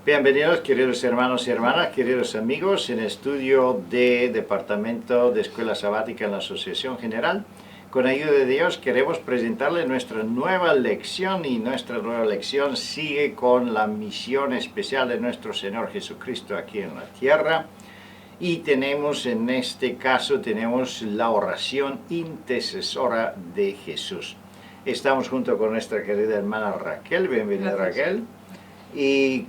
Bienvenidos, queridos hermanos y hermanas, queridos amigos, en el estudio de Departamento de Escuela Sabática en la Asociación General. Con ayuda de Dios queremos presentarle nuestra nueva lección, y nuestra nueva lección sigue con la misión especial de nuestro Señor Jesucristo aquí en la tierra. Y tenemos, en este caso, tenemos la oración intercesora de Jesús. Estamos junto con nuestra querida hermana Raquel. Bienvenida, Raquel. Y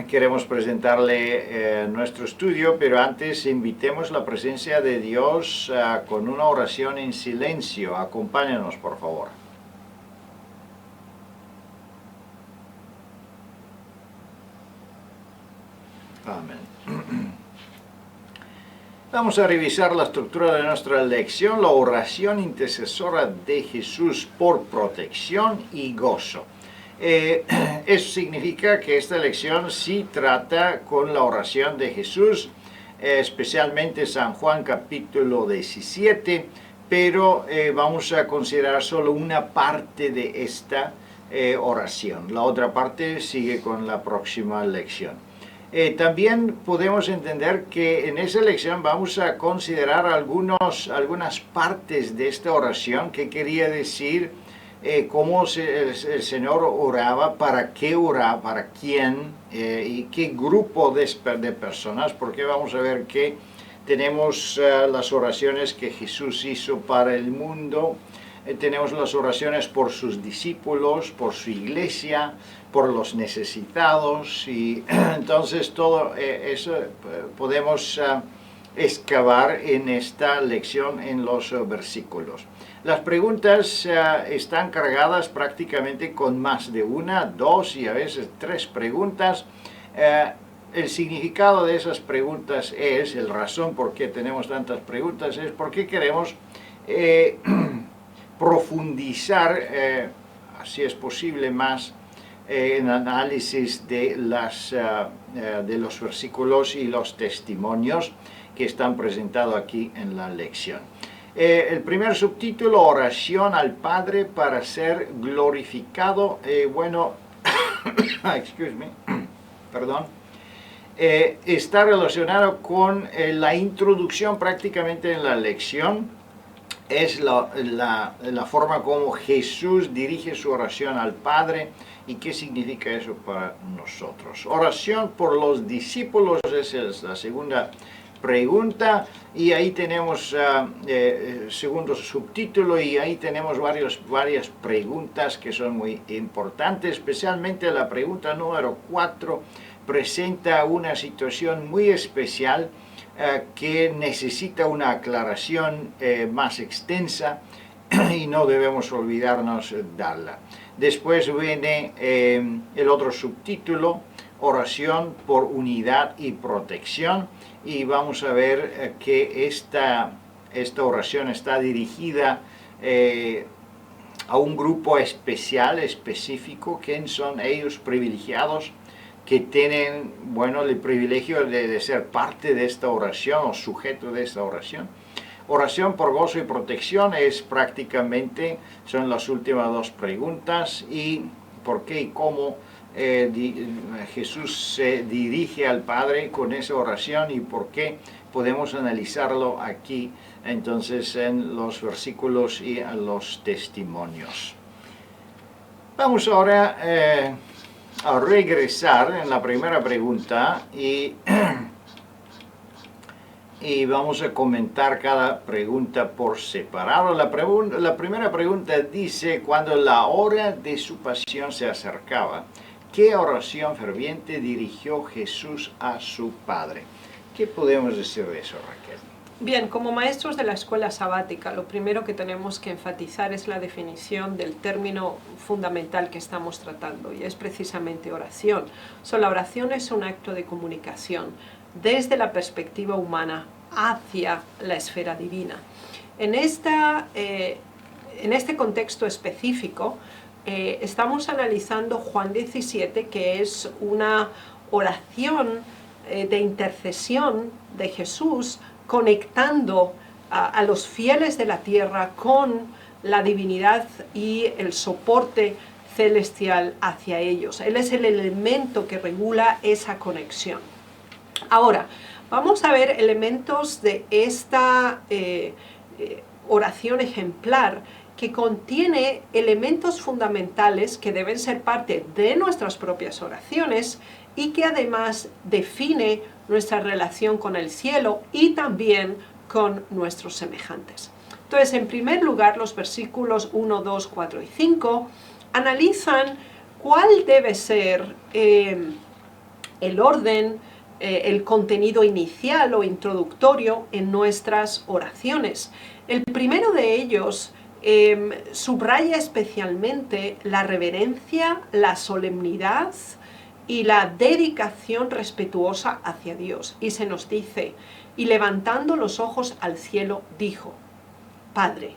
queremos presentarle nuestro estudio, pero antes invitemos la presencia de Dios con una oración en silencio. Acompáñanos, por favor. Amén. Vamos a revisar la estructura de nuestra lección, la oración intercesora de Jesús por protección y gozo. Eso significa que esta lección sí trata con la oración de Jesús, especialmente San Juan capítulo 17, pero vamos a considerar solo una parte de esta oración. La otra parte sigue con la próxima lección. También podemos entender que en esa lección vamos a considerar algunas partes de esta oración que quería decir cómo el Señor oraba, para qué oraba, para quién y qué grupo de personas, porque vamos a ver que tenemos las oraciones que Jesús hizo para el mundo, tenemos las oraciones por sus discípulos, por su iglesia, por los necesitados, y entonces todo eso podemos excavar en esta lección en los versículos. Las preguntas están cargadas prácticamente con más de una, dos y a veces tres preguntas. El significado de esas preguntas es, la razón por qué tenemos tantas preguntas es porque queremos profundizar, si es posible, más en análisis de los versículos y los testimonios que están presentados aquí en la lección. El primer subtítulo, oración al Padre para ser glorificado, está relacionado con la introducción prácticamente en la lección. Es la forma como Jesús dirige su oración al Padre y qué significa eso para nosotros. Oración por los discípulos es la segunda pregunta, y ahí tenemos segundo subtítulo, y ahí tenemos varias preguntas que son muy importantes, especialmente la pregunta número 4 presenta una situación muy especial que necesita una aclaración más extensa y no debemos olvidarnos de darla. Después viene el otro subtítulo, oración por unidad y protección, y vamos a ver que esta oración está dirigida a un grupo especial, específico. ¿Quién son ellos? Privilegiados, que tienen, el privilegio de ser parte de esta oración o sujeto de esta oración. Oración por gozo y protección son las últimas dos preguntas, y por qué y cómo Jesús se dirige al Padre con esa oración, y por qué podemos analizarlo aquí entonces en los versículos y en los testimonios. Vamos ahora a regresar en la primera pregunta y vamos a comentar cada pregunta por separado. La primera pregunta dice: cuando la hora de su pasión se acercaba, ¿qué oración ferviente dirigió Jesús a su Padre? ¿Qué podemos decir de eso, Raquel? Bien, como maestros de la escuela sabática, lo primero que tenemos que enfatizar es la definición del término fundamental que estamos tratando, y es precisamente oración. La oración es un acto de comunicación desde la perspectiva humana hacia la esfera divina. En este contexto específico, estamos analizando Juan 17, que es una oración de intercesión de Jesús conectando a los fieles de la tierra con la divinidad y el soporte celestial hacia ellos. Él es el elemento que regula esa conexión. Ahora, vamos a ver elementos de esta oración ejemplar que contiene elementos fundamentales que deben ser parte de nuestras propias oraciones y que además define nuestra relación con el cielo y también con nuestros semejantes. Entonces, en primer lugar, los versículos 1, 2, 4 y 5 analizan cuál debe ser el orden, el contenido inicial o introductorio en nuestras oraciones. El primero de ellos subraya especialmente la reverencia, la solemnidad y la dedicación respetuosa hacia Dios. Y se nos dice, y levantando los ojos al cielo, dijo, Padre.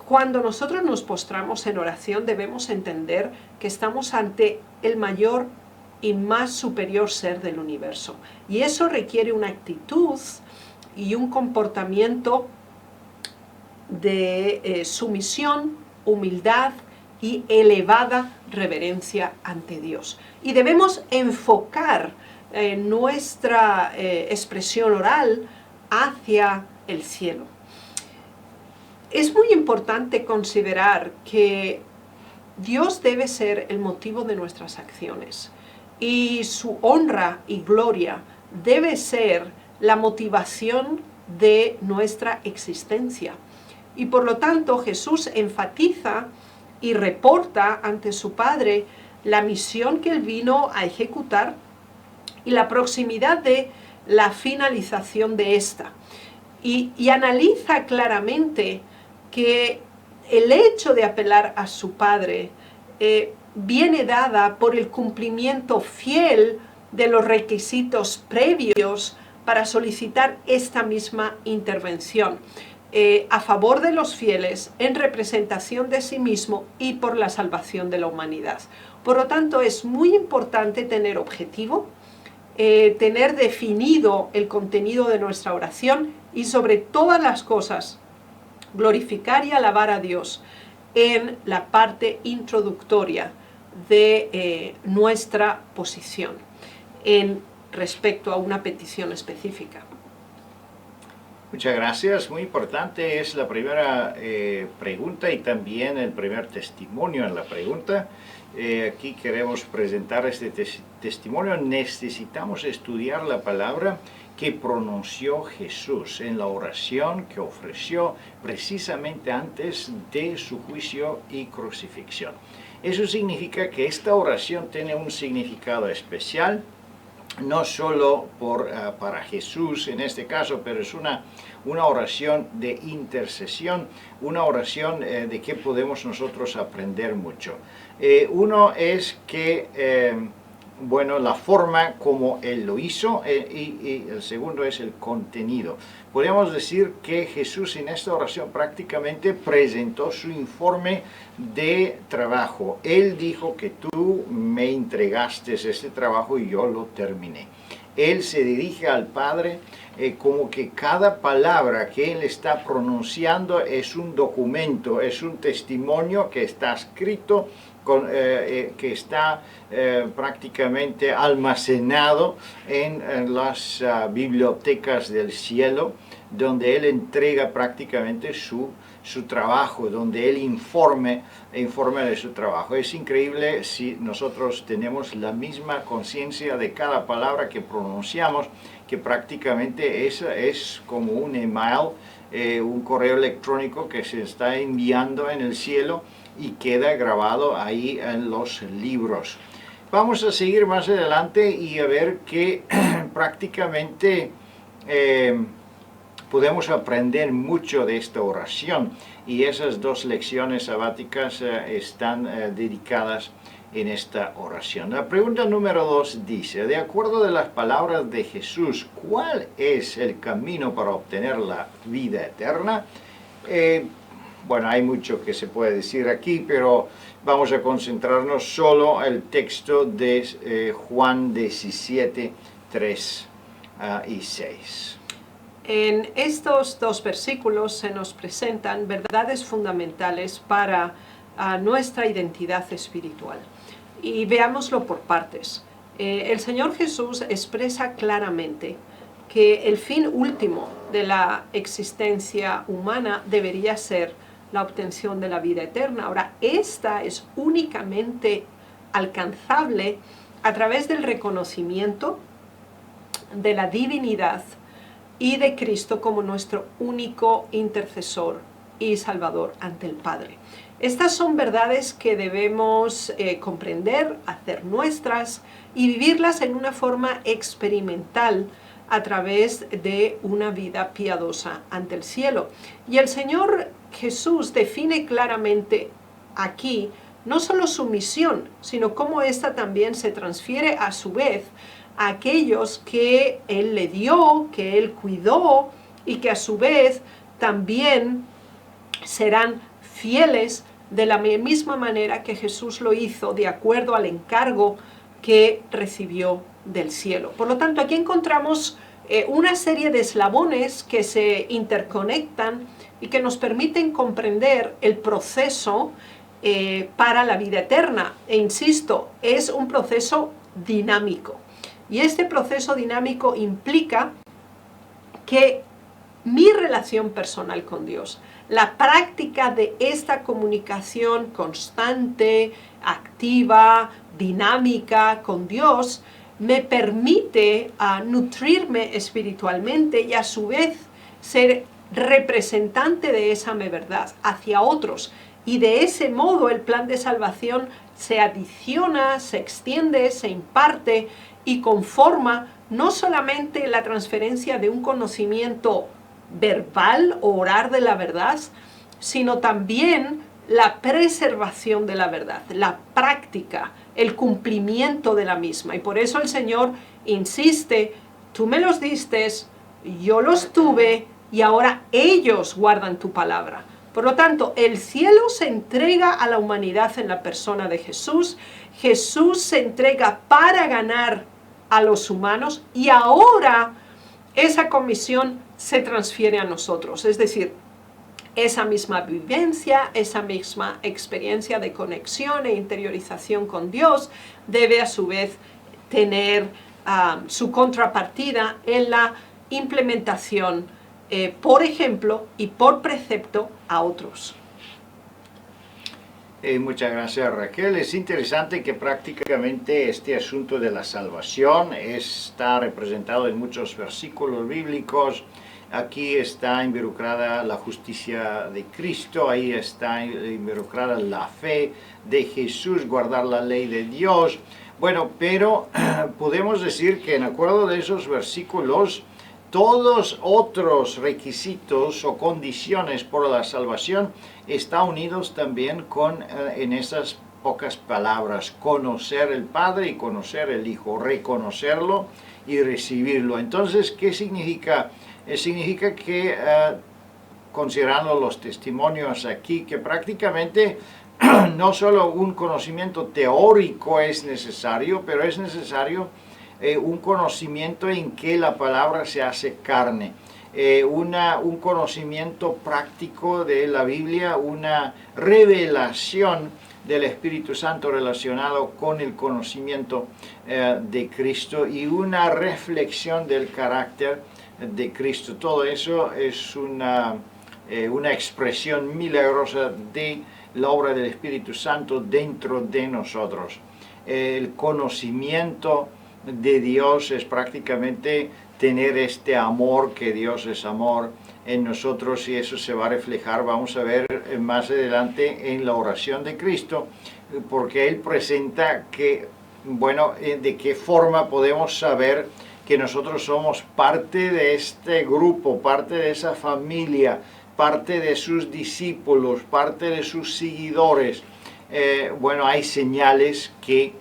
Cuando nosotros nos postramos en oración debemos entender que estamos ante el mayor y más superior ser del universo. Y eso requiere una actitud y un comportamiento de sumisión, humildad y elevada reverencia ante Dios. Y debemos enfocar nuestra expresión oral hacia el cielo. Es muy importante considerar que Dios debe ser el motivo de nuestras acciones y su honra y gloria debe ser la motivación de nuestra existencia. Y por lo tanto Jesús enfatiza y reporta ante su Padre la misión que Él vino a ejecutar y la proximidad de la finalización de esta. Y analiza claramente que el hecho de apelar a su Padre viene dada por el cumplimiento fiel de los requisitos previos para solicitar esta misma intervención a favor de los fieles, en representación de sí mismo y por la salvación de la humanidad. Por lo tanto, es muy importante tener objetivo, tener definido el contenido de nuestra oración y sobre todas las cosas, glorificar y alabar a Dios en la parte introductoria de nuestra posición en respecto a una petición específica. Muchas gracias, muy importante es la primera pregunta y también el primer testimonio en la pregunta. Aquí queremos presentar este testimonio. Necesitamos estudiar la palabra que pronunció Jesús en la oración que ofreció precisamente antes de su juicio y crucifixión. Eso significa que esta oración tiene un significado especial, no solo para Jesús en este caso, pero es una oración de intercesión, una oración de que podemos nosotros aprender mucho. Uno es que la forma como Él lo hizo y el segundo es el contenido. Podemos decir que Jesús en esta oración prácticamente presentó su informe de trabajo. Él dijo que tú me entregaste este trabajo y yo lo terminé. Él se dirige al Padre como que cada palabra que Él está pronunciando es un documento, es un testimonio que está escrito, que está prácticamente almacenado en las bibliotecas del cielo, donde Él entrega prácticamente su trabajo, donde Él informa de su trabajo. Es increíble si nosotros tenemos la misma conciencia de cada palabra que pronunciamos, que prácticamente es como un email, un correo electrónico que se está enviando en el cielo y queda grabado ahí en los libros. Vamos a seguir más adelante y a ver que prácticamente podemos aprender mucho de esta oración y esas dos lecciones sabáticas están dedicadas en esta oración. La pregunta número 2 dice, de acuerdo de las palabras de Jesús, ¿cuál es el camino para obtener la vida eterna? Hay mucho que se puede decir aquí, pero vamos a concentrarnos solo en el texto de Juan 17, 3 y 6. En estos dos versículos se nos presentan verdades fundamentales para nuestra identidad espiritual. Y veámoslo por partes. El Señor Jesús expresa claramente que el fin último de la existencia humana debería ser la obtención de la vida eterna. Ahora, esta es únicamente alcanzable a través del reconocimiento de la divinidad y de Cristo como nuestro único intercesor y salvador ante el Padre. Estas son verdades que debemos comprender, hacer nuestras y vivirlas en una forma experimental a través de una vida piadosa ante el cielo. Y el Señor Jesús define claramente aquí no solo su misión, sino cómo ésta también se transfiere a su vez a aquellos que Él le dio, que Él cuidó y que a su vez también serán fieles de la misma manera que Jesús lo hizo, de acuerdo al encargo que recibió del cielo. Por lo tanto, aquí encontramos una serie de eslabones que se interconectan y que nos permiten comprender el proceso para la vida eterna. E insisto, es un proceso dinámico. Y este proceso dinámico implica que mi relación personal con Dios, la práctica de esta comunicación constante, activa, dinámica con Dios, me permite nutrirme espiritualmente y a su vez ser representante de esa verdad hacia otros. Y de ese modo el plan de salvación se adiciona, se extiende, se imparte y conforma no solamente la transferencia de un conocimiento verbal o orar de la verdad, sino también la preservación de la verdad, la práctica, el cumplimiento de la misma. Y por eso el Señor insiste, tú me los diste, yo los tuve y ahora ellos guardan tu palabra. Por lo tanto, el cielo se entrega a la humanidad en la persona de Jesús. Jesús se entrega para ganar a los humanos y ahora esa comisión se transfiere a nosotros. Es decir, esa misma vivencia, esa misma experiencia de conexión e interiorización con Dios debe a su vez tener su contrapartida en la implementación, por ejemplo y por precepto, a otros. Muchas gracias, Raquel. Es interesante que prácticamente este asunto de la salvación está representado en muchos versículos bíblicos. Aquí está involucrada la justicia de Cristo, ahí está involucrada la fe de Jesús, guardar la ley de Dios. Bueno, pero podemos decir que en acuerdo de esos versículos, todos otros requisitos o condiciones por la salvación están unidos también con, en esas pocas palabras, conocer el Padre y conocer el Hijo, reconocerlo y recibirlo. Entonces, ¿qué significa? Significa que, considerando los testimonios aquí, que prácticamente no solo un conocimiento teórico es necesario, pero es necesario un conocimiento en que la palabra se hace carne, un conocimiento práctico de la Biblia, una revelación del Espíritu Santo relacionado con el conocimiento de Cristo y una reflexión del carácter de Cristo. Todo eso es una expresión milagrosa de la obra del Espíritu Santo dentro de nosotros. El conocimiento de Dios es prácticamente tener este amor, que Dios es amor en nosotros, y eso se va a reflejar, vamos a ver más adelante, en la oración de Cristo, porque Él presenta que, bueno, de qué forma podemos saber que nosotros somos parte de este grupo, parte de esa familia, parte de sus discípulos, parte de sus seguidores. Bueno, hay señales que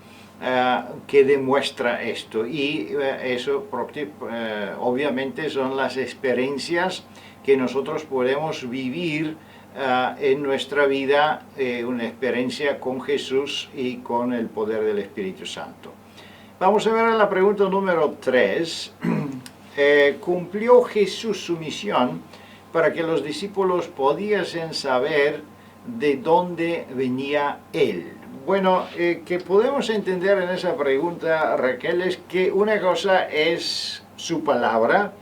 demuestra esto, y eso obviamente son las experiencias que nosotros podemos vivir en nuestra vida, una experiencia con Jesús y con el poder del Espíritu Santo. Vamos a ver la pregunta número 3. ¿Cumplió Jesús su misión para que los discípulos pudiesen saber de dónde venía Él. Bueno, que podemos entender en esa pregunta, Raquel, es que una cosa es su palabra,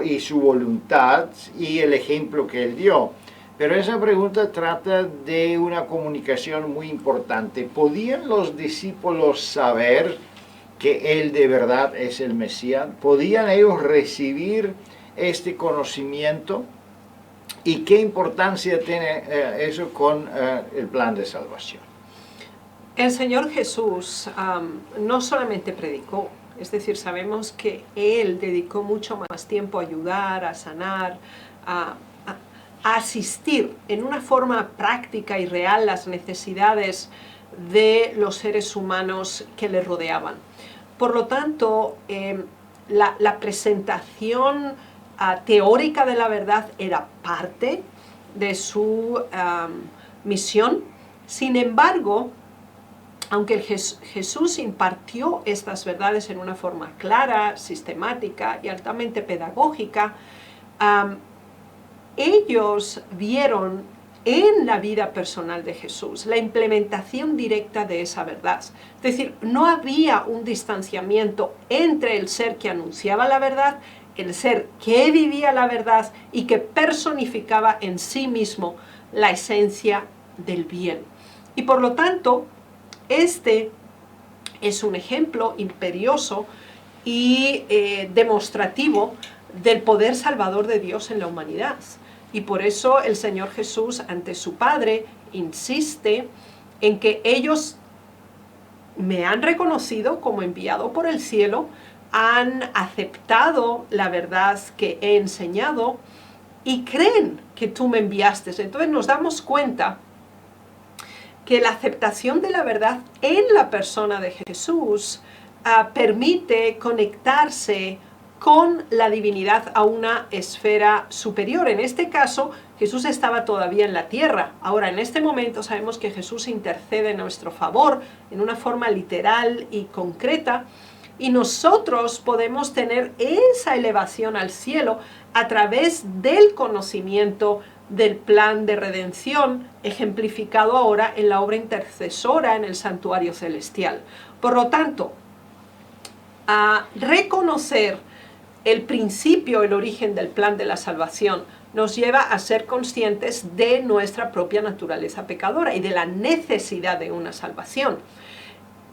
y su voluntad y el ejemplo que Él dio. Pero esa pregunta trata de una comunicación muy importante. ¿Podían los discípulos saber que Él de verdad es el Mesías? ¿Podían ellos recibir este conocimiento? ¿Y qué importancia tiene eso con el plan de salvación? El Señor Jesús no solamente predicó, es decir, sabemos que Él dedicó mucho más tiempo a ayudar, a sanar, a asistir en una forma práctica y real las necesidades de los seres humanos que le rodeaban. Por lo tanto, la presentación teórica de la verdad era parte de su misión. Sin embargo, aunque Jesús impartió estas verdades en una forma clara, sistemática y altamente pedagógica, ellos vieron en la vida personal de Jesús la implementación directa de esa verdad. Es decir, no había un distanciamiento entre el ser que anunciaba la verdad, el ser que vivía la verdad y que personificaba en sí mismo la esencia del bien. Y por lo tanto, este es un ejemplo imperioso y demostrativo del poder salvador de Dios en la humanidad. Y por eso el Señor Jesús ante su Padre insiste en que ellos me han reconocido como enviado por el cielo, han aceptado la verdad que he enseñado y creen que tú me enviaste. Entonces nos damos cuenta que la aceptación de la verdad en la persona de Jesús permite conectarse con la divinidad a una esfera superior. En este caso, Jesús estaba todavía en la tierra. Ahora, en este momento sabemos que Jesús intercede en nuestro favor en una forma literal y concreta, y nosotros podemos tener esa elevación al cielo a través del conocimiento del plan de redención ejemplificado ahora en la obra intercesora en el santuario celestial. Por lo tanto, a reconocer el principio, el origen del plan de la salvación nos lleva a ser conscientes de nuestra propia naturaleza pecadora y de la necesidad de una salvación.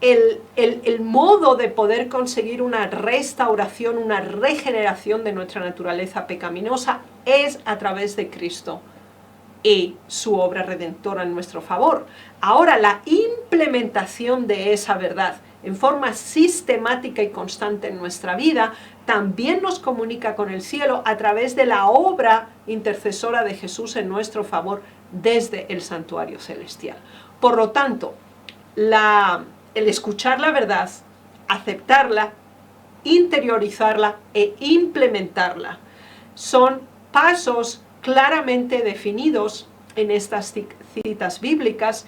El modo de poder conseguir una restauración, una regeneración de nuestra naturaleza pecaminosa es a través de Cristo y su obra redentora en nuestro favor. Ahora, la implementación de esa verdad en forma sistemática y constante en nuestra vida también nos comunica con el cielo a través de la obra intercesora de Jesús en nuestro favor desde el santuario celestial. Por lo tanto, el escuchar la verdad, aceptarla, interiorizarla e implementarla son pasos claramente definidos en estas citas bíblicas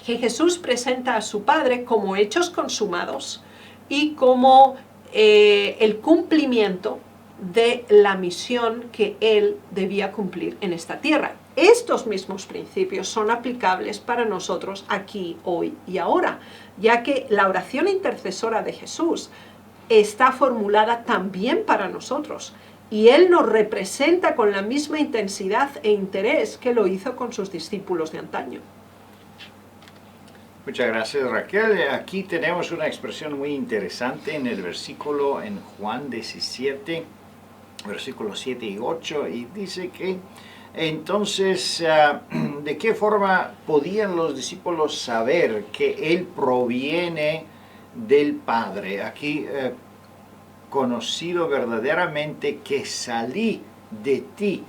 que Jesús presenta a su Padre como hechos consumados y como el cumplimiento de la misión que Él debía cumplir en esta tierra. Estos mismos principios son aplicables para nosotros aquí, hoy y ahora, ya que la oración intercesora de Jesús está formulada también para nosotros. Y Él nos representa con la misma intensidad e interés que lo hizo con sus discípulos de antaño. Muchas gracias, Raquel. Aquí tenemos una expresión muy interesante en el versículo en Juan 17, versículos 7 y 8, y dice que entonces, ¿de qué forma podían los discípulos saber que Él proviene del Padre? Aquí conocido verdaderamente que salí de ti,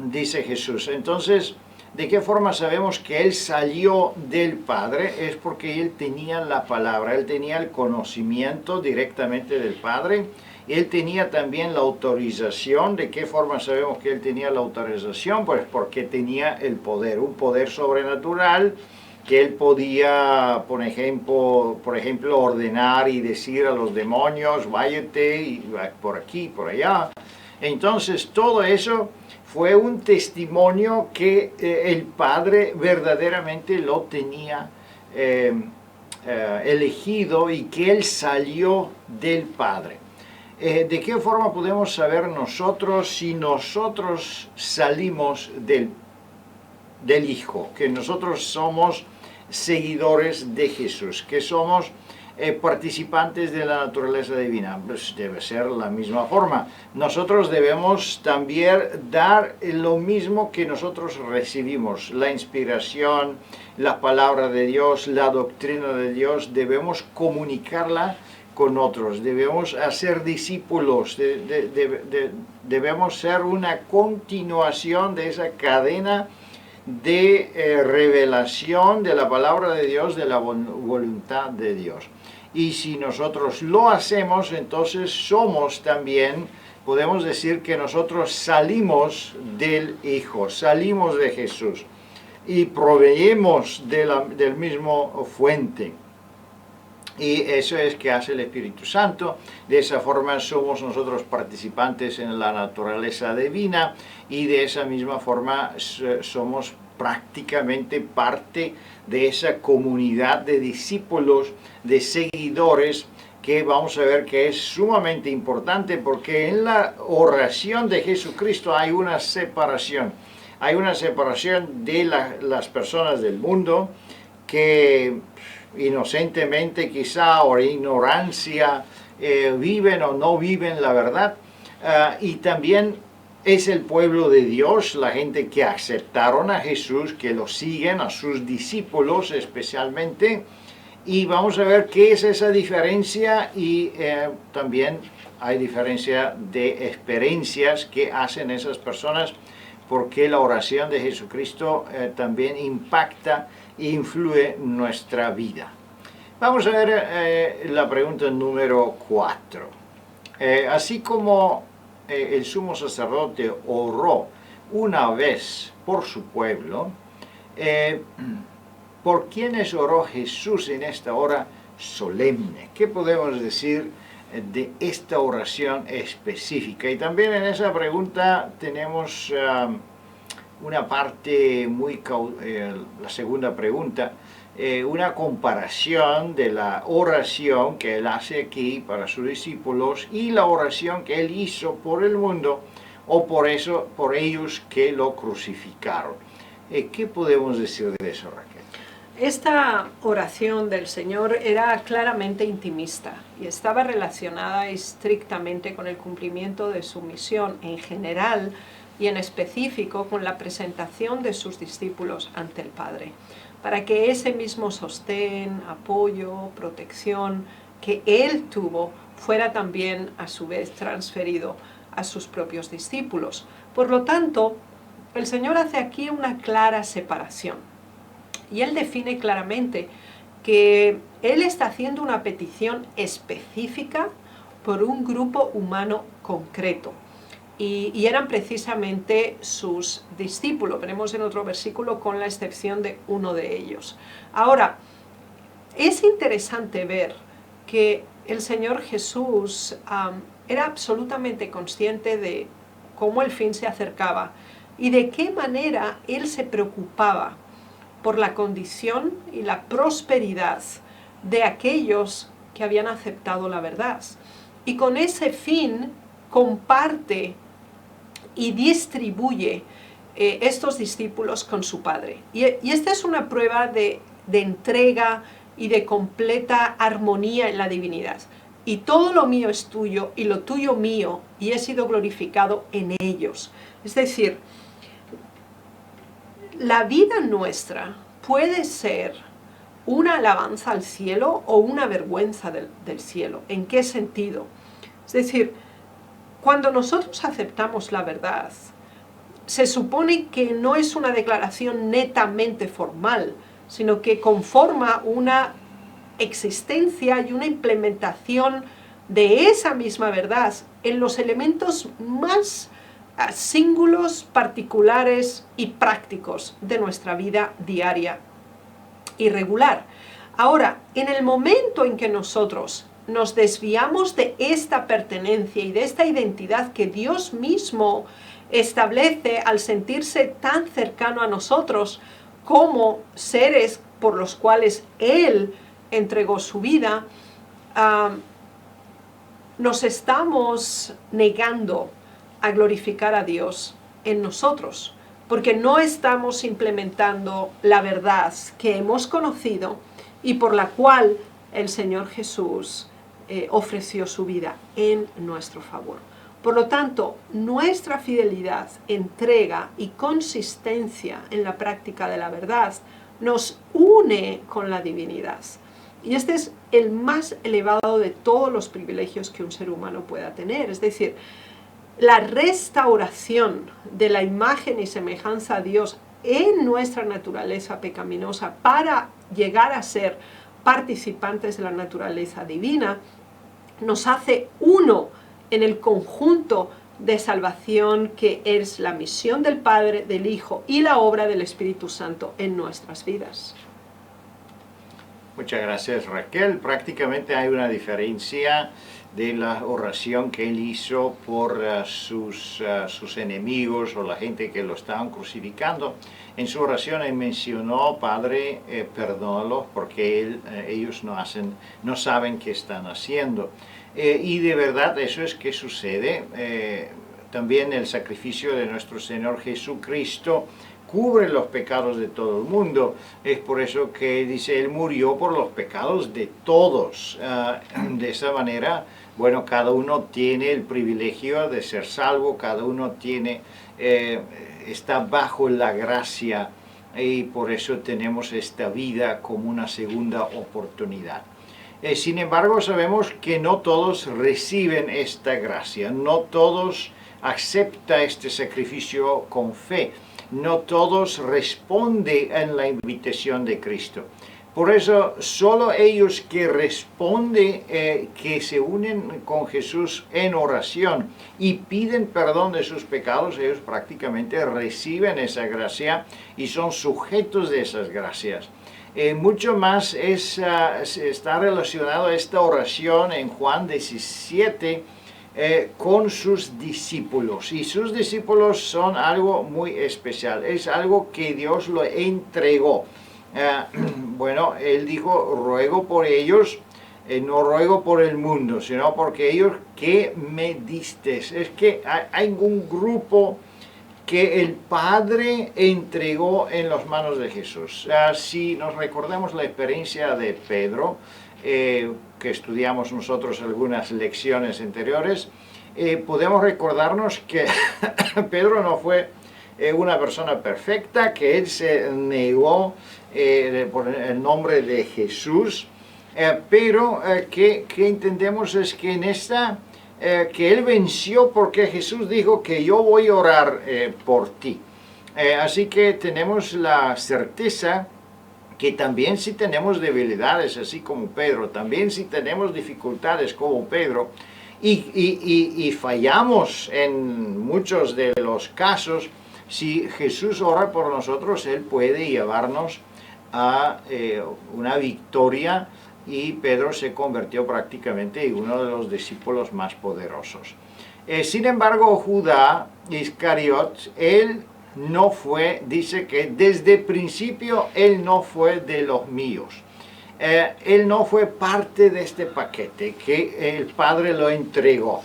dice Jesús. Entonces, ¿de qué forma sabemos que Él salió del Padre? Es porque Él tenía la palabra, Él tenía el conocimiento directamente del Padre, Él tenía también la autorización. ¿De qué forma sabemos que Él tenía la autorización? Pues porque tenía el poder, un poder sobrenatural, que Él podía, por ejemplo, ordenar y decir a los demonios, váyate por aquí, por allá. Entonces todo eso fue un testimonio que el Padre verdaderamente lo tenía elegido y que Él salió del Padre. ¿De qué forma podemos saber nosotros si nosotros salimos del Hijo? Que nosotros somos seguidores de Jesús, que somos participantes de la naturaleza divina. Pues debe ser la misma forma. Nosotros debemos también dar lo mismo que nosotros recibimos, la inspiración, la palabra de Dios, la doctrina de Dios, debemos comunicarla con otros, debemos hacer discípulos, debemos ser una continuación de esa cadena de revelación de la palabra de Dios, de la voluntad de Dios. Y si nosotros lo hacemos, entonces somos también, podemos decir que nosotros salimos del Hijo, salimos de Jesús y proveemos del mismo fuente. Y eso es que hace el Espíritu Santo. De esa forma somos nosotros participantes en la naturaleza divina y de esa misma forma somos prácticamente parte de esa comunidad de discípulos, de seguidores, que vamos a ver que es sumamente importante porque en la oración de Jesucristo hay una separación. Hay una separación de las personas del mundo que inocentemente quizá o ignorancia viven o no viven la verdad, y también es el pueblo de Dios, la gente que aceptaron a Jesús, que lo siguen, a sus discípulos especialmente, y vamos a ver qué es esa diferencia y también hay diferencia de experiencias que hacen esas personas, porque la oración de Jesucristo también impacta e influye en nuestra vida. Vamos a ver la pregunta número 4. Así como el sumo sacerdote oró una vez por su pueblo, ¿por quiénes oró Jesús en esta hora solemne? ¿Qué podemos decir de esta oración específica? Y también en esa pregunta tenemos una parte muy, la segunda pregunta, una comparación de la oración que él hace aquí para sus discípulos y la oración que él hizo por el mundo o por ellos que lo crucificaron. ¿Qué podemos decir de eso, Raquel? Esta oración del Señor era claramente intimista y estaba relacionada estrictamente con el cumplimiento de su misión en general y en específico con la presentación de sus discípulos ante el Padre, para que ese mismo sostén, apoyo, protección que Él tuvo fuera también a su vez transferido a sus propios discípulos. Por lo tanto, el Señor hace aquí una clara separación y Él define claramente que Él está haciendo una petición específica por un grupo humano concreto. Y eran precisamente sus discípulos, veremos en otro versículo, con la excepción de uno de ellos. Ahora, es interesante ver que el Señor Jesús era absolutamente consciente de cómo el fin se acercaba y de qué manera Él se preocupaba por la condición y la prosperidad de aquellos que habían aceptado la verdad. Y con ese fin comparte y distribuye estos discípulos con su Padre. Y esta es una prueba de entrega y de completa armonía en la divinidad. Y todo lo mío es tuyo y lo tuyo mío, y he sido glorificado en ellos. Es decir, la vida nuestra puede ser una alabanza al cielo o una vergüenza del cielo. ¿En qué sentido? Es decir, cuando nosotros aceptamos la verdad, se supone que no es una declaración netamente formal, sino que conforma una existencia y una implementación de esa misma verdad en los elementos más singulos, particulares y prácticos de nuestra vida diaria y regular. Ahora, en el momento en que nosotros nos desviamos de esta pertenencia y de esta identidad que Dios mismo establece al sentirse tan cercano a nosotros como seres por los cuales Él entregó su vida, nos estamos negando a glorificar a Dios en nosotros, porque no estamos implementando la verdad que hemos conocido y por la cual el Señor Jesús ofreció su vida en nuestro favor. Por lo tanto, nuestra fidelidad, entrega y consistencia en la práctica de la verdad nos une con la divinidad. Y este es el más elevado de todos los privilegios que un ser humano pueda tener. Es decir, la restauración de la imagen y semejanza a Dios en nuestra naturaleza pecaminosa para llegar a ser participantes de la naturaleza divina nos hace uno en el conjunto de salvación que es la misión del Padre, del Hijo y la obra del Espíritu Santo en nuestras vidas. Muchas gracias, Raquel. Prácticamente hay una diferencia de la oración que él hizo por sus enemigos o la gente que lo estaban crucificando. En su oración él mencionó: Padre, perdónalos porque ellos no saben qué están haciendo. Y de verdad eso es que sucede. También el sacrificio de nuestro Señor Jesucristo cubre los pecados de todo el mundo. Es por eso que dice, Él murió por los pecados de todos. De esa manera, bueno, cada uno tiene el privilegio de ser salvo, cada uno está bajo la gracia, y por eso tenemos esta vida como una segunda oportunidad. Sin embargo, sabemos que no todos reciben esta gracia, no todos aceptan este sacrificio con fe. No todos responden en la invitación de Cristo. Por eso, solo ellos que responden, que se unen con Jesús en oración y piden perdón de sus pecados, ellos prácticamente reciben esa gracia y son sujetos de esas gracias. Mucho más está relacionado esta oración en Juan 17, con sus discípulos, y sus discípulos son algo muy especial, es algo que Dios lo entregó. Bueno, él dijo, ruego por ellos, no ruego por el mundo, sino porque ellos que me diste. Es que hay un grupo que el Padre entregó en las manos de Jesús. Si nos recordamos la experiencia de Pedro, que estudiamos nosotros algunas lecciones anteriores, podemos recordarnos que Pedro no fue una persona perfecta, que él se negó por el nombre de Jesús, pero que entendemos es que en esta, que él venció porque Jesús dijo que yo voy a orar por ti. Así que tenemos la certeza que también si tenemos debilidades, así como Pedro, también si tenemos dificultades como Pedro, y fallamos en muchos de los casos, si Jesús ora por nosotros, Él puede llevarnos a una victoria, y Pedro se convirtió prácticamente en uno de los discípulos más poderosos. Sin embargo, Judá Iscariot, él no fue, dice que desde el principio él no fue de los míos. Él no fue parte de este paquete que el Padre lo entregó.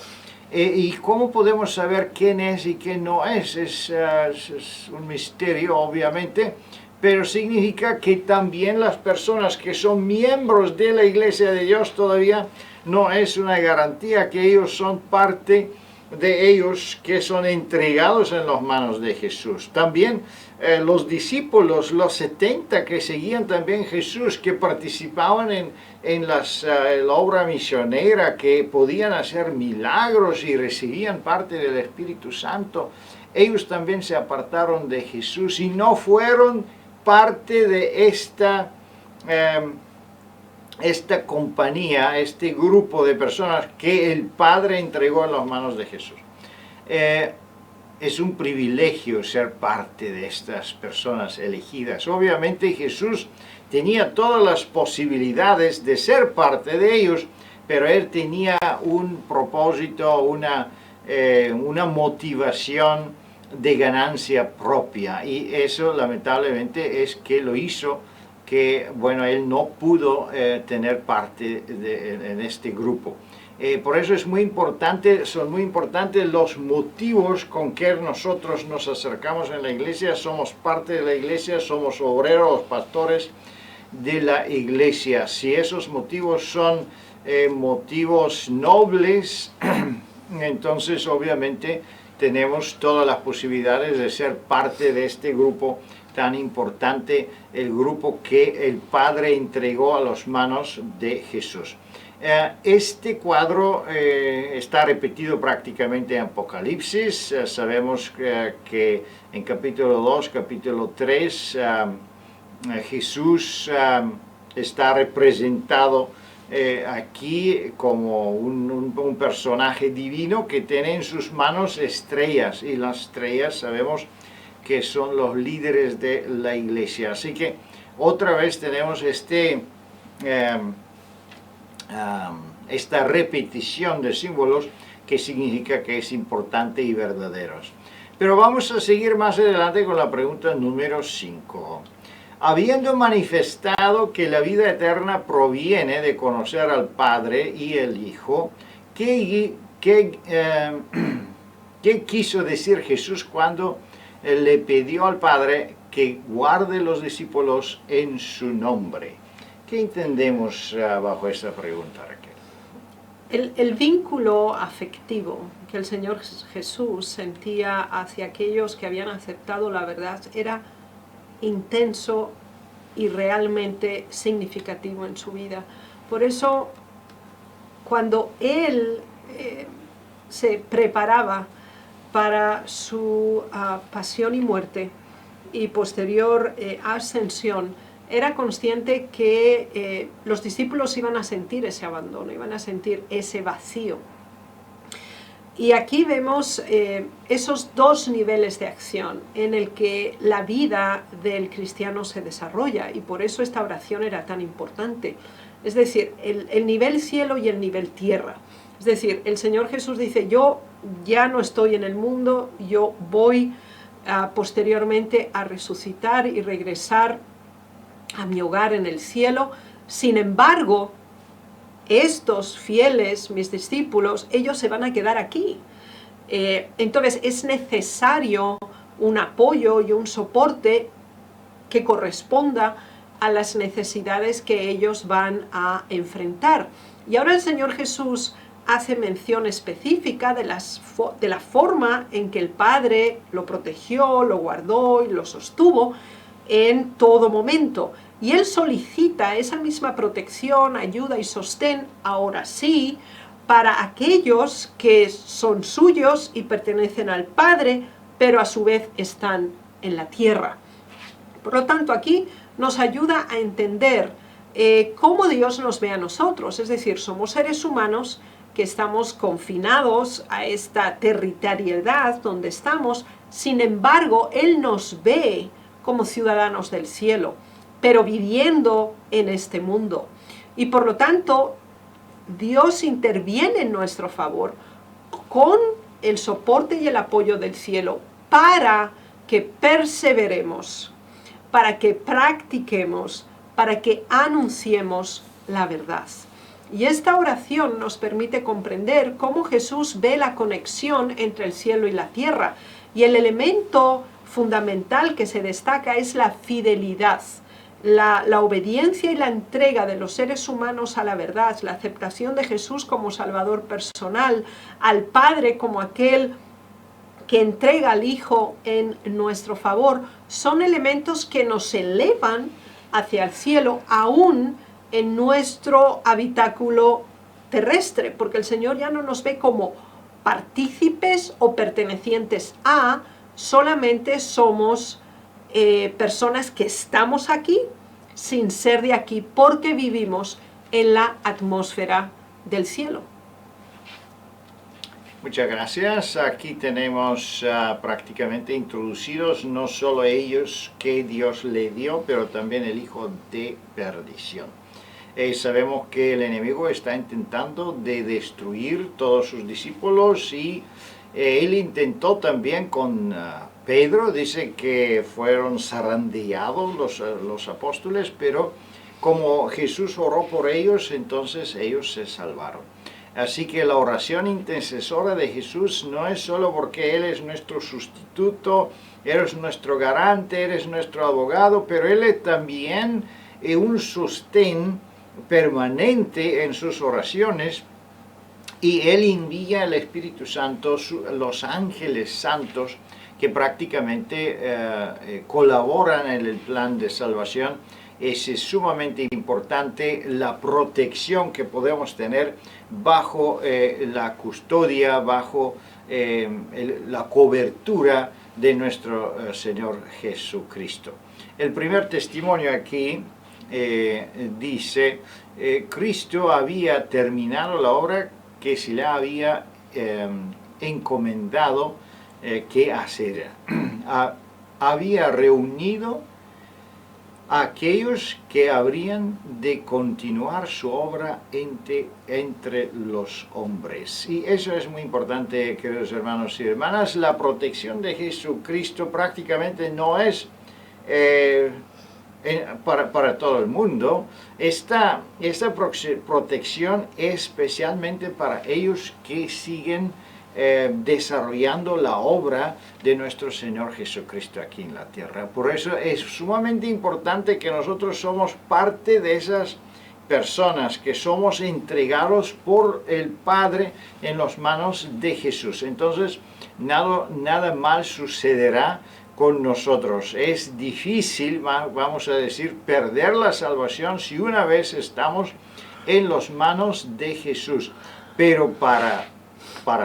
¿Y cómo podemos saber quién es y quién no es? Es un misterio, obviamente, pero significa que también las personas que son miembros de la Iglesia de Dios todavía no es una garantía que ellos son parte de ellos que son entregados en las manos de Jesús. También los discípulos, los 70 que seguían también Jesús, que participaban en la obra misionera, que podían hacer milagros y recibían parte del Espíritu Santo, ellos también se apartaron de Jesús y no fueron parte de esta compañía, este grupo de personas que el Padre entregó en las manos de Jesús. Es un privilegio ser parte de estas personas elegidas. Obviamente Jesús tenía todas las posibilidades de ser parte de ellos, pero él tenía un propósito, una motivación de ganancia propia, y eso lamentablemente es que lo hizo que, bueno, él no pudo tener parte en este grupo. Por eso es muy importante, son muy importantes los motivos con que nosotros nos acercamos en la iglesia, somos parte de la iglesia, somos obreros, pastores de la iglesia. Si esos motivos son motivos nobles, entonces obviamente tenemos todas las posibilidades de ser parte de este grupo tan importante, el grupo que el Padre entregó a las manos de Jesús. Este cuadro está repetido prácticamente en Apocalipsis. Sabemos que en capítulo 2, capítulo 3, Jesús está representado aquí como un personaje divino que tiene en sus manos estrellas, y las estrellas sabemos que son los líderes de la iglesia. Así que otra vez tenemos esta repetición de símbolos que significa que es importante y verdaderos. Pero vamos a seguir más adelante con la pregunta número 5. Habiendo manifestado que la vida eterna proviene de conocer al Padre y el Hijo, ¿qué quiso decir Jesús cuando le pidió al Padre que guarde los discípulos en su nombre? ¿Qué entendemos bajo esta pregunta, Raquel? El vínculo afectivo que el Señor Jesús sentía hacia aquellos que habían aceptado la verdad era intenso y realmente significativo en su vida. Por eso, cuando Él se preparaba para su pasión y muerte y posterior ascensión, era consciente que los discípulos iban a sentir ese abandono, iban a sentir ese vacío. Y aquí vemos esos dos niveles de acción en el que la vida del cristiano se desarrolla, y por eso esta oración era tan importante. Es decir, el nivel cielo y el nivel tierra. Es decir, el Señor Jesús dice, yo ya no estoy en el mundo, yo voy posteriormente a resucitar y regresar a mi hogar en el cielo. Sin embargo, estos fieles, mis discípulos, ellos se van a quedar aquí. Entonces es necesario un apoyo y un soporte que corresponda a las necesidades que ellos van a enfrentar. Y ahora el Señor Jesús hace mención específica de la forma en que el Padre lo protegió, lo guardó y lo sostuvo en todo momento. Y Él solicita esa misma protección, ayuda y sostén, ahora sí, para aquellos que son suyos y pertenecen al Padre, pero a su vez están en la tierra. Por lo tanto, aquí nos ayuda a entender cómo Dios nos ve a nosotros. Es decir, somos seres humanos que estamos confinados a esta territorialidad donde estamos. Sin embargo, Él nos ve como ciudadanos del cielo, pero viviendo en este mundo. Y por lo tanto, Dios interviene en nuestro favor con el soporte y el apoyo del cielo para que perseveremos, para que practiquemos, para que anunciemos la verdad. Y esta oración nos permite comprender cómo Jesús ve la conexión entre el cielo y la tierra. Y el elemento fundamental que se destaca es la fidelidad, la obediencia y la entrega de los seres humanos a la verdad, la aceptación de Jesús como Salvador personal, al Padre como aquel que entrega al Hijo en nuestro favor, son elementos que nos elevan hacia el cielo, aún en nuestro habitáculo terrestre, porque el Señor ya no nos ve como partícipes o pertenecientes a, solamente somos personas que estamos aquí sin ser de aquí, porque vivimos en la atmósfera del cielo. Muchas gracias. Aquí tenemos prácticamente introducidos no solo ellos que Dios le dio, pero también el hijo de perdición. Sabemos que el enemigo está intentando de destruir todos sus discípulos y él intentó también con Pedro. Dice que fueron zarandeados los apóstoles, pero como Jesús oró por ellos, entonces ellos se salvaron. Así que la oración intercesora de Jesús no es solo porque Él es nuestro sustituto, Él es nuestro garante, Él es nuestro abogado, pero Él es también un sostén permanente en sus oraciones, y Él envía el Espíritu Santo, los ángeles santos, que prácticamente colaboran en el plan de salvación. Es sumamente importante la protección que podemos tener bajo la custodia, bajo la cobertura de nuestro Señor Jesucristo. El primer testimonio aquí dice, Cristo había terminado la obra que se le había encomendado que hacer. Había reunido a aquellos que habrían de continuar su obra entre los hombres. Y eso es muy importante, queridos hermanos y hermanas. La protección de Jesucristo prácticamente no es para todo el mundo. Esta protección es especialmente para ellos que siguen desarrollando la obra de nuestro Señor Jesucristo aquí en la tierra. Por eso es sumamente importante que nosotros somos parte de esas personas, que somos entregados por el Padre en las manos de Jesús. Entonces nada mal sucederá con nosotros. Es difícil, vamos a decir, perder la salvación si una vez estamos en las manos de Jesús. Pero para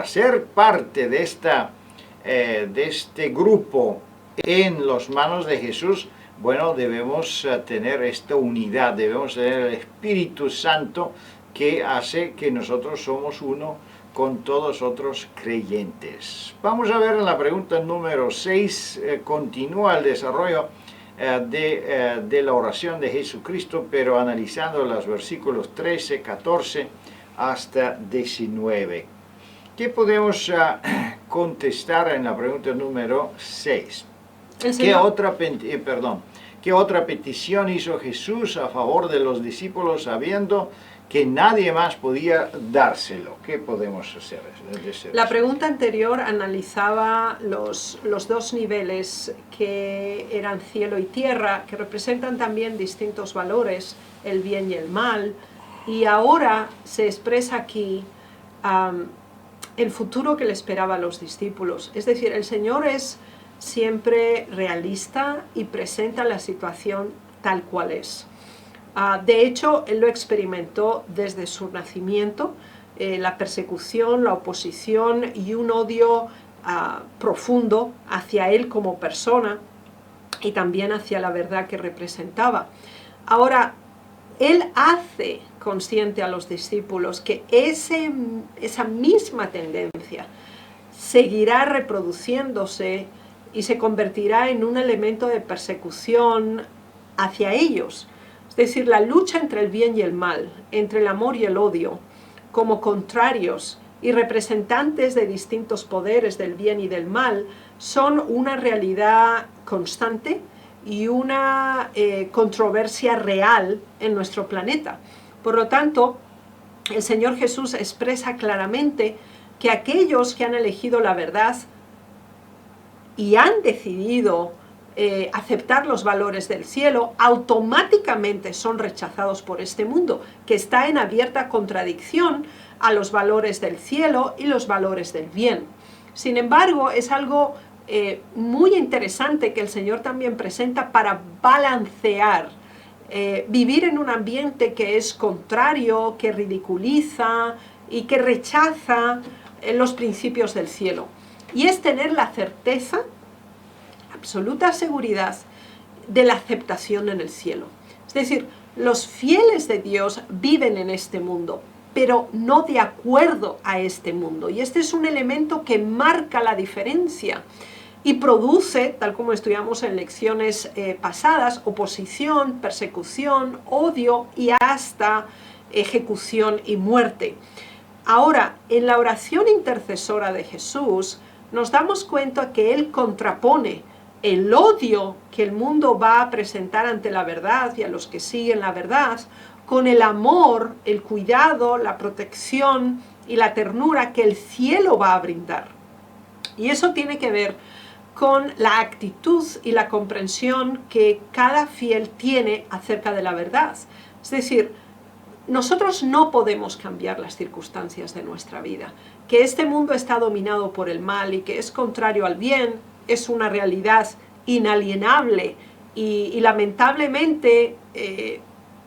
ser parte de este grupo en las manos de Jesús, bueno, debemos tener esta unidad, debemos tener el Espíritu Santo que hace que nosotros somos uno con todos otros creyentes. Vamos a ver en la pregunta número 6, continúa el desarrollo de la oración de Jesucristo, pero analizando los versículos 13, 14 hasta 19. ¿Qué podemos contestar en la pregunta número 6? ¿Qué otra petición hizo Jesús a favor de los discípulos sabiendo que nadie más podía dárselo? ¿Qué podemos hacer? La pregunta anterior analizaba los dos niveles que eran cielo y tierra, que representan también distintos valores, el bien y el mal, y ahora se expresa aquí el futuro que le esperaba a los discípulos. Es decir, el Señor es siempre realista y presenta la situación tal cual es. De hecho, Él lo experimentó desde su nacimiento, la persecución, la oposición y un odio profundo hacia Él como persona y también hacia la verdad que representaba. Ahora, Él hace consciente a los discípulos que esa misma tendencia seguirá reproduciéndose y se convertirá en un elemento de persecución hacia ellos. Es decir, la lucha entre el bien y el mal, entre el amor y el odio, como contrarios y representantes de distintos poderes del bien y del mal, son una realidad constante y una controversia real en nuestro planeta. Por lo tanto, el Señor Jesús expresa claramente que aquellos que han elegido la verdad y han decidido aceptar los valores del cielo, automáticamente son rechazados por este mundo, que está en abierta contradicción a los valores del cielo y los valores del bien. Sin embargo, es algo muy interesante que el Señor también presenta para balancear, vivir en un ambiente que es contrario, que ridiculiza y que rechaza los principios del cielo. Y es tener la certeza, absoluta seguridad, de la aceptación en el cielo. Es decir, los fieles de Dios viven en este mundo, pero no de acuerdo a este mundo. Y este es un elemento que marca la diferencia. y produce, tal como estudiamos en lecciones pasadas, oposición, persecución, odio y hasta ejecución y muerte. Ahora, en la oración intercesora de Jesús, nos damos cuenta que Él contrapone el odio que el mundo va a presentar ante la verdad y a los que siguen la verdad, con el amor, el cuidado, la protección y la ternura que el cielo va a brindar. Y eso tiene que ver con la actitud y la comprensión que cada fiel tiene acerca de la verdad. Es decir, nosotros no podemos cambiar las circunstancias de nuestra vida. Que este mundo está dominado por el mal y que es contrario al bien es una realidad inalienable y lamentablemente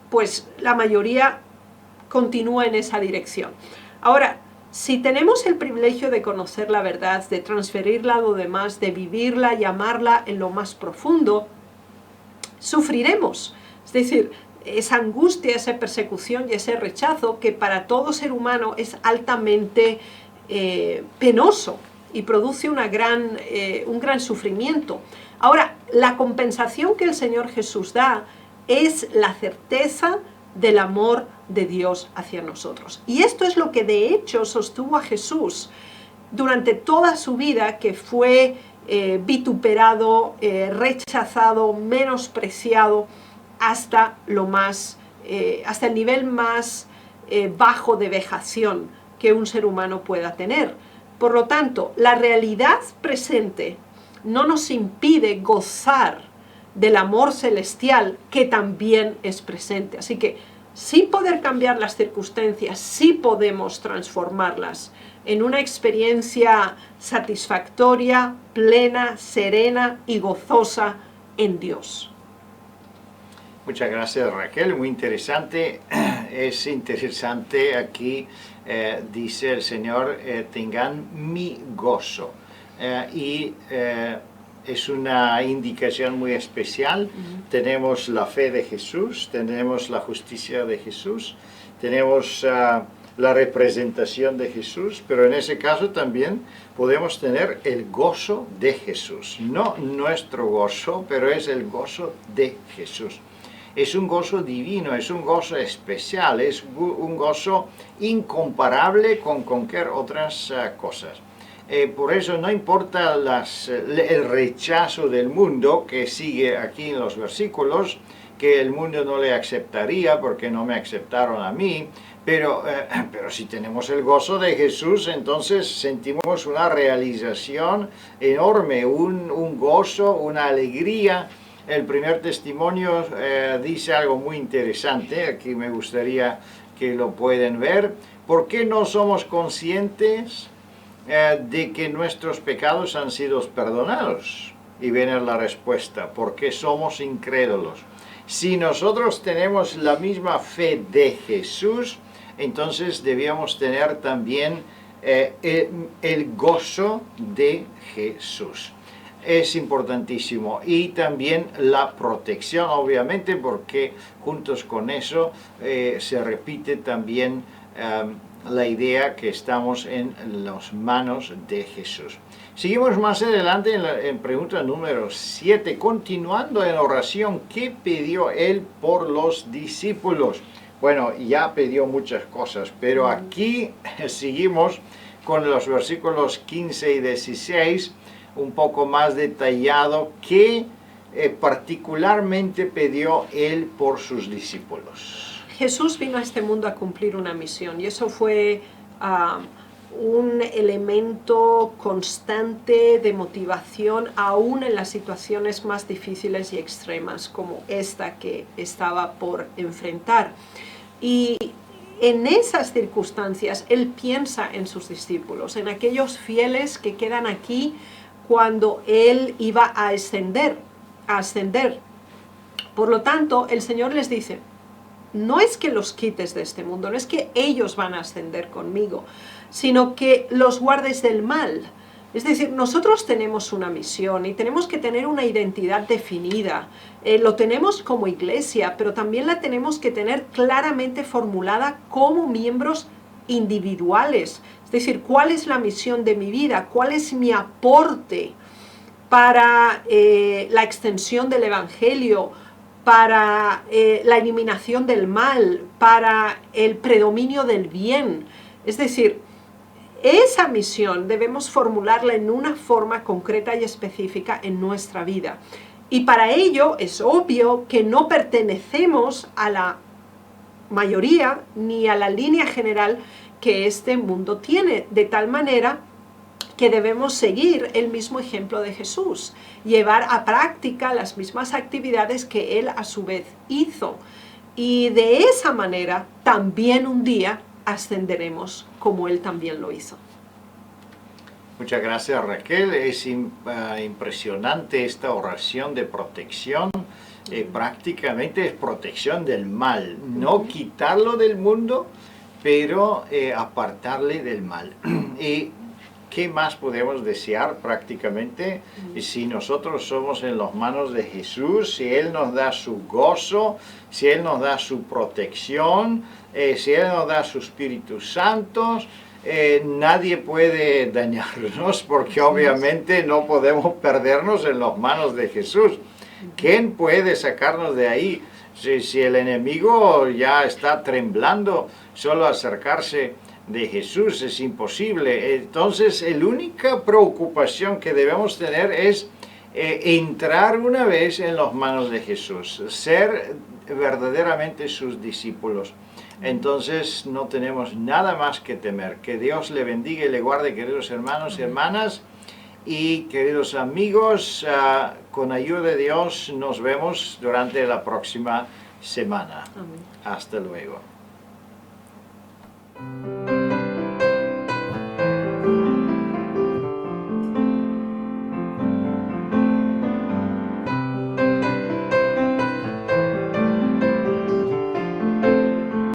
pues la mayoría continúa en esa dirección. Ahora, si tenemos el privilegio de conocer la verdad, de transferirla a lo demás, de vivirla y amarla en lo más profundo, sufriremos. Es decir, esa angustia, esa persecución y ese rechazo que para todo ser humano es altamente penoso y produce un gran sufrimiento. Ahora, la compensación que el Señor Jesús da es la certeza del amor de Dios hacia nosotros. Y esto es lo que de hecho sostuvo a Jesús durante toda su vida, que fue vituperado, rechazado, menospreciado hasta el nivel más bajo de vejación que un ser humano pueda tener. Por lo tanto, la realidad presente no nos impide gozar del amor celestial que también es presente. Así que, sin poder cambiar las circunstancias, sí podemos transformarlas en una experiencia satisfactoria, plena, serena y gozosa en Dios. Muchas gracias, Raquel, muy interesante. Es interesante aquí, dice el Señor, tengan mi gozo. Es una indicación muy especial. Tenemos la fe de Jesús, tenemos la justicia de Jesús, tenemos la representación de Jesús, pero en ese caso también podemos tener el gozo de Jesús. No nuestro gozo, pero es el gozo de Jesús. Es un gozo divino, es un gozo especial, es un gozo incomparable con cualquier otras cosas. Por eso no importa el rechazo del mundo que sigue aquí en los versículos, que el mundo no le aceptaría porque no me aceptaron a mí, pero si tenemos el gozo de Jesús, entonces sentimos una realización enorme, un gozo, una alegría. El primer testimonio dice algo muy interesante, aquí me gustaría que lo puedan ver. ¿Por qué no somos conscientes de que nuestros pecados han sido perdonados? Y viene la respuesta: porque somos incrédulos. Si nosotros tenemos la misma fe de Jesús, entonces debíamos tener también el gozo de Jesús. Es importantísimo. Y también la protección, obviamente, porque juntos con eso se repite también la idea que estamos en las manos de Jesús. Seguimos más adelante en pregunta número 7, continuando en oración. ¿Qué pidió él por los discípulos? Bueno, ya pidió muchas cosas, pero aquí seguimos con los versículos 15 y 16, un poco más detallado, que particularmente pidió él por sus discípulos. Jesús vino a este mundo a cumplir una misión, y eso fue un elemento constante de motivación, aún en las situaciones más difíciles y extremas como esta que estaba por enfrentar. Y en esas circunstancias él piensa en sus discípulos, en aquellos fieles que quedan aquí cuando él iba a ascender. Por lo tanto, el Señor les dice: no es que los quites de este mundo, no es que ellos van a ascender conmigo, sino que los guardes del mal. Es decir, nosotros tenemos una misión y tenemos que tener una identidad definida. Lo tenemos como iglesia, pero también la tenemos que tener claramente formulada como miembros individuales. Es decir, ¿cuál es la misión de mi vida? ¿Cuál es mi aporte para la extensión del Evangelio, para la eliminación del mal, para el predominio del bien. Es decir, esa misión debemos formularla en una forma concreta y específica en nuestra vida. Y para ello es obvio que no pertenecemos a la mayoría ni a la línea general que este mundo tiene, de tal manera que debemos seguir el mismo ejemplo de Jesús, llevar a práctica las mismas actividades que Él a su vez hizo. Y de esa manera también un día ascenderemos como Él también lo hizo. Muchas gracias, Raquel. Es impresionante esta oración de protección. Prácticamente es protección del mal, no quitarlo del mundo, pero apartarle del mal. Y ¿qué más podemos desear prácticamente si nosotros somos en las manos de Jesús, si Él nos da su gozo, si Él nos da su protección, si Él nos da su Espíritu Santo? Nadie puede dañarnos porque obviamente no podemos perdernos en las manos de Jesús. ¿Quién puede sacarnos de ahí? Si el enemigo ya está temblando, solo acercarse de Jesús es imposible. Entonces, la única preocupación que debemos tener es entrar una vez en las manos de Jesús, ser verdaderamente sus discípulos. Entonces, no tenemos nada más que temer. Que Dios le bendiga y le guarde, queridos hermanos y hermanas. Y queridos amigos, con ayuda de Dios nos vemos durante la próxima semana. Amén. Hasta luego.